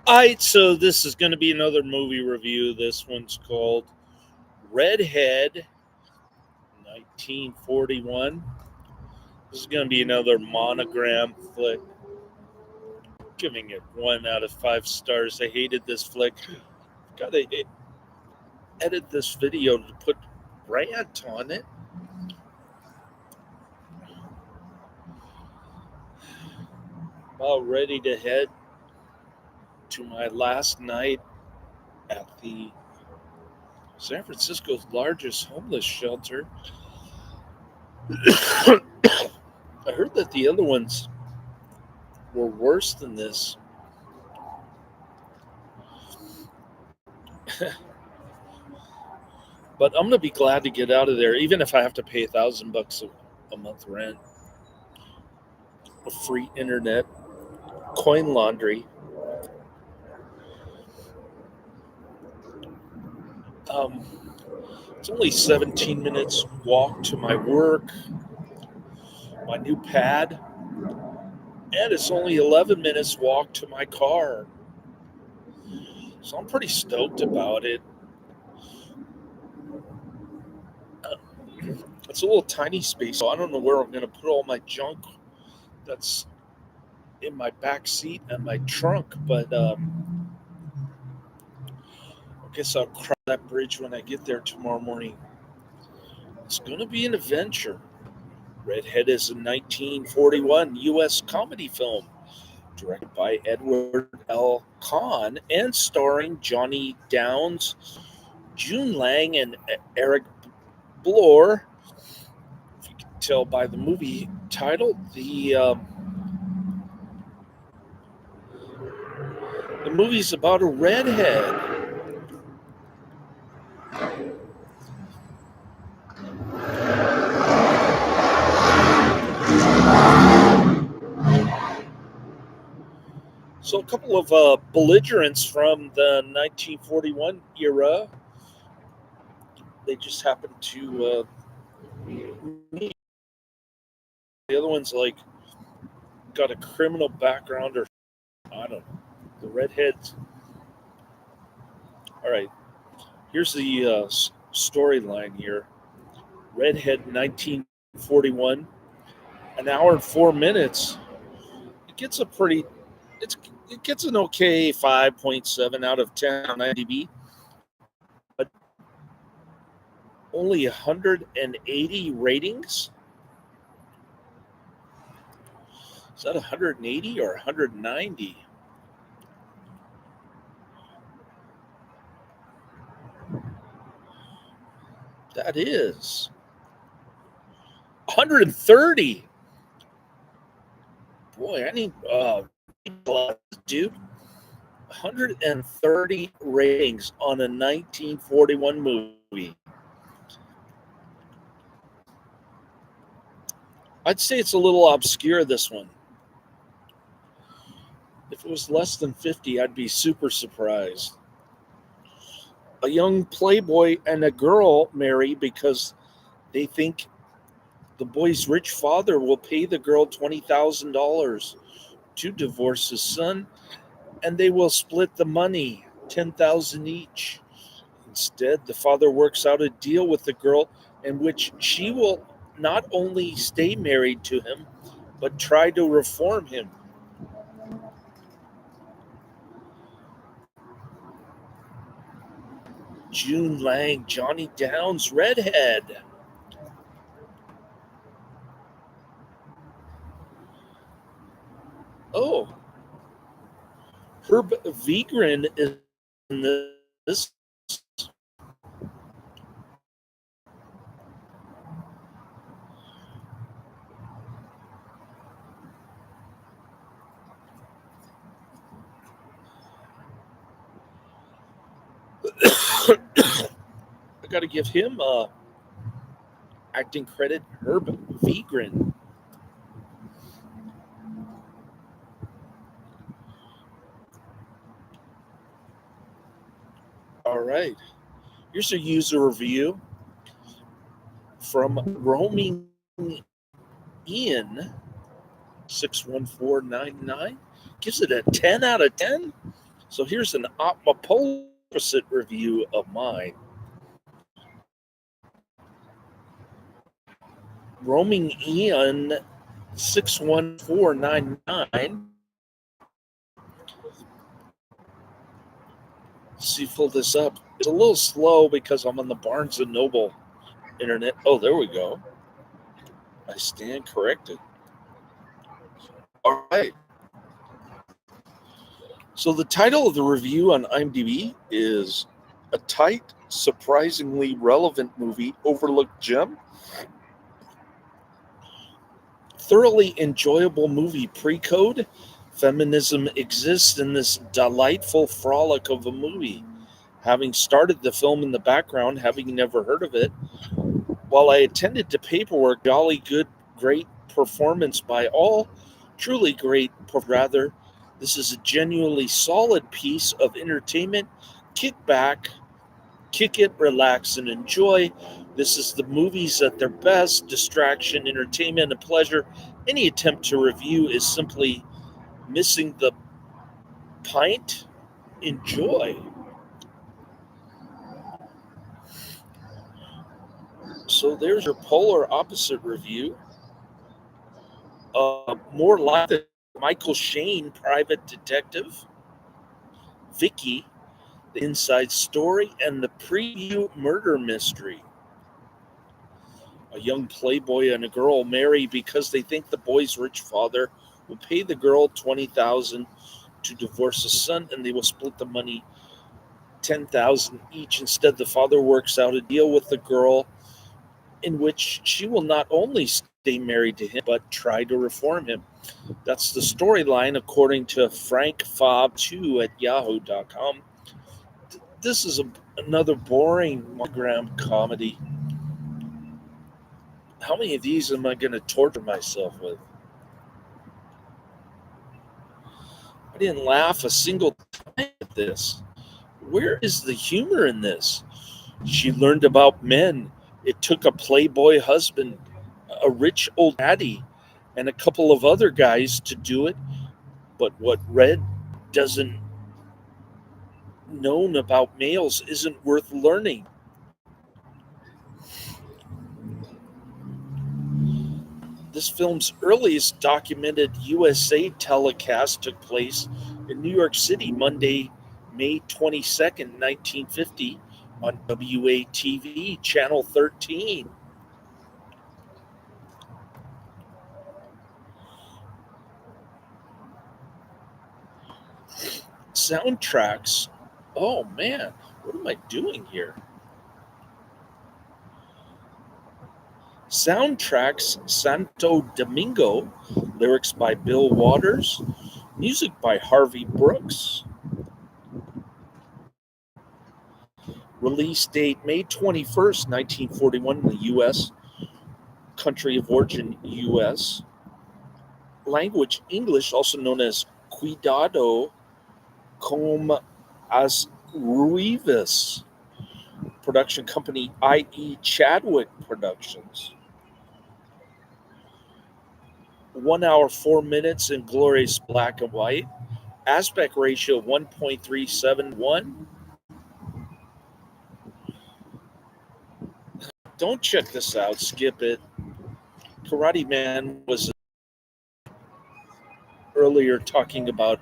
Alright, so this is going to be another movie review. This one's called Redhead, 1941. This is going to be another monogram flick. Giving it 1 out of 5 stars. I hated this flick. Got to edit this video to put RANT on it. About ready to head to my last night at the San Francisco's largest homeless shelter. I heard that the other ones were worse than this. But I'm gonna be glad to get out of there, even if I have to pay $1,000 a month rent, a free internet, coin laundry. It's only 17 minutes walk to my work, my new pad, and it's only 11 minutes walk to my car. So I'm pretty stoked about it. It's a little tiny space, so I don't know where I'm going to put all my junk that's in my back seat and my trunk, but I guess I'll cross that bridge when I get there tomorrow morning. It's going to be an adventure. Redhead is a 1941 U.S. comedy film directed by Edward L. Cahn and starring Johnny Downs, June Lang, and Eric Blore. If you can tell by the movie title, the movie's about a redhead. So a couple of belligerents from the 1941 era, they just happened to meet. The other one's like got a criminal background, or I don't know. The redheads. All right, here's the storyline here. Redhead, 1941, an hour and 4 minutes. It gets it gets an okay 5.7 out of 10 on IMDb, but only 180 ratings. Is that 180 or 190? That is 130. Boy, I need dude. 130 ratings on a 1941 movie. I'd say it's a little obscure, this one. If it was less than 50, I'd be super surprised. A young playboy and a girl marry because they think the boy's rich father will pay the girl $20,000 to divorce his son, and they will split the money, $10,000 each. Instead, the father works out a deal with the girl in which she will not only stay married to him, but try to reform him. June Lang, Johnny Downs, Redhead. Oh, Herb Vigran is in this. I got to give him acting credit, Herb Vigran. All right. Here's a user review from Roaming Ian 61499. Gives it a 10 out of 10. So here's an opposite review of mine. Roaming Ian 61499. See, pull this up. It's a little slow because I'm on the Barnes and Noble internet. Oh, there we go. I stand corrected. All right. So the title of the review on IMDb is A Tight, Surprisingly Relevant Movie, Overlooked Gem. Thoroughly enjoyable movie pre-code. Feminism exists in this delightful frolic of a movie. Having started the film in the background, having never heard of it, while I attended to paperwork, jolly good, great performance by all, truly great, rather, this is a genuinely solid piece of entertainment. Kick back, kick it, relax, and enjoy. This is the movies at their best, distraction, entertainment, and pleasure. Any attempt to review is simply missing the pint. Enjoy. So there's your polar opposite review. More like the Michael Shane private detective, Vicky, the inside story, and the preview murder mystery. A young playboy and a girl marry because they think the boy's rich father will pay the girl $20,000 to divorce his son, and they will split the money $10,000 each. Instead, the father works out a deal with the girl in which she will not only stay married to him but try to reform him. That's the storyline according to frankfob2 at yahoo.com. This is another boring monogram comedy. How many of these am I going to torture myself with? I didn't laugh a single time at this. Where is the humor in this? She learned about men. It took a playboy husband, a rich old daddy, and a couple of other guys to do it. But what Red doesn't known about males isn't worth learning. This film's earliest documented USA telecast took place in New York City Monday, May 22nd, 1950 on WATV Channel 13. Soundtracks. Oh man, what am I doing here? Soundtracks Santo Domingo, lyrics by Bill Waters, music by Harvey Brooks. Release date May 21st, 1941 in the U.S. Country of origin U.S. Language English, also known as Cuidado com as Ruivas. Production company I.E. Chadwick Productions. 1 hour, 4 minutes in glorious black and white. Aspect ratio 1.371. Don't check this out. Skip it. Karate Man was earlier talking about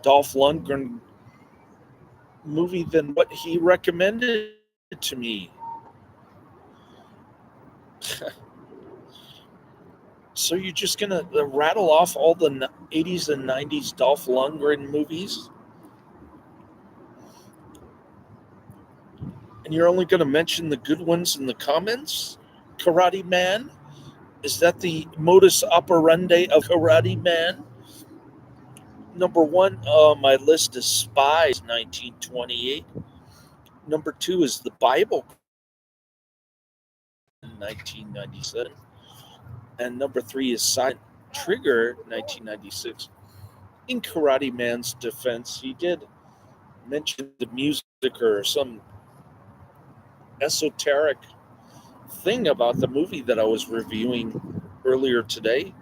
Dolph Lundgren movie than what he recommended to me. So you're just going to rattle off all the 80s and 90s Dolph Lundgren movies? And you're only going to mention the good ones in the comments? Karate Man? Is that the modus operandi of Karate Man? Number one on my list is Spies, 1928. Number two is The Bible, 1997. And number three is Silent Trigger, 1996. In Karate Man's defense, he did mention the music or some esoteric thing about the movie that I was reviewing earlier today.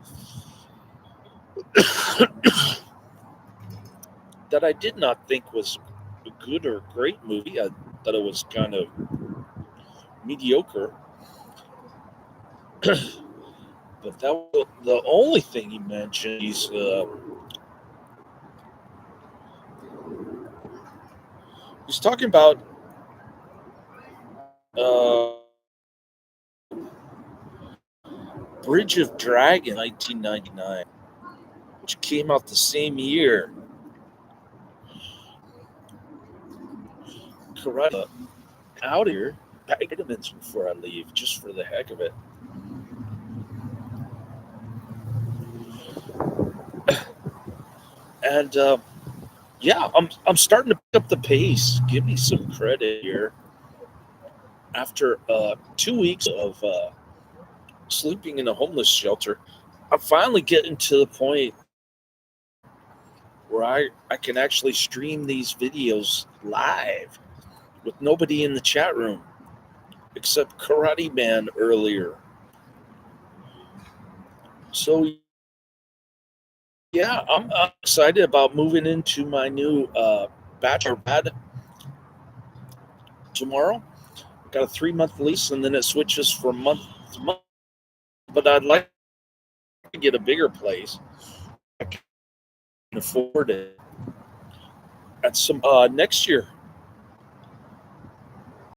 that I did not think was a good or great movie. I thought it was kind of mediocre. But that was the only thing he mentioned. He's talking about uh, Bridge of Dragon, 1999, which came out the same year. Karate out here. Vitamins before I leave, just for the heck of it. And yeah, I'm starting to pick up the pace. Give me some credit here. After 2 weeks of sleeping in a homeless shelter, I'm finally getting to the point where I can actually stream these videos live with nobody in the chat room except Karate Man earlier. So yeah, I'm excited about moving into my new bachelor pad tomorrow. Got a 3 month lease, and then it switches from month to month. But I'd like to get a bigger place. I can afford it at some next year.